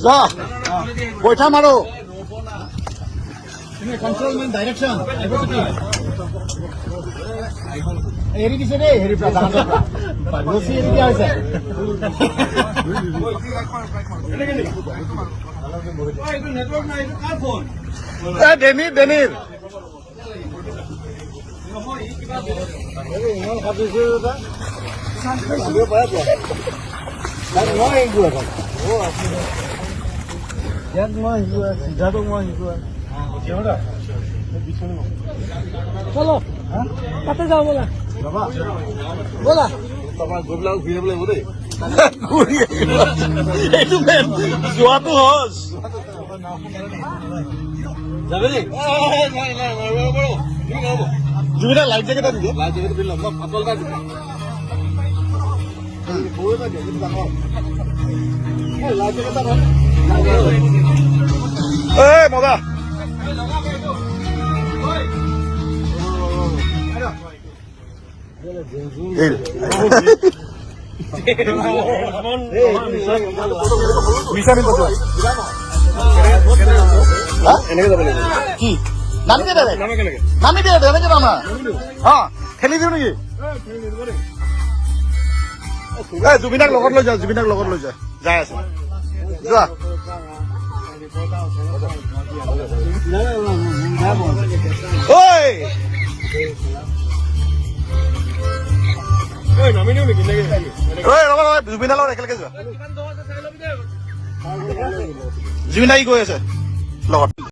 যা বৈঠা মাৰো কন্ট্ৰল মেন ডাইৰেকশ্যন এৰি দিছে দেই হেৰি পৰা ৰছী এৰি দিয়া হৈছে ডেনিৰ চলো তাতে যাওঁ ব'লা ব'লা এইটো মেন যোৱাটো সহজ জুবিনা লাইফ জেকেট এটা দিলে মজা এনেকে যাব লাগিব কি নামি দে নামি দে এনেকে নামা খেলি দিওঁ নেকি জুবিনাক লগত লৈ যা যাই আছে যোৱা জুবিনাৰ লগত একেলগে যোৱা জুবিনা কি কৈ আছে লগত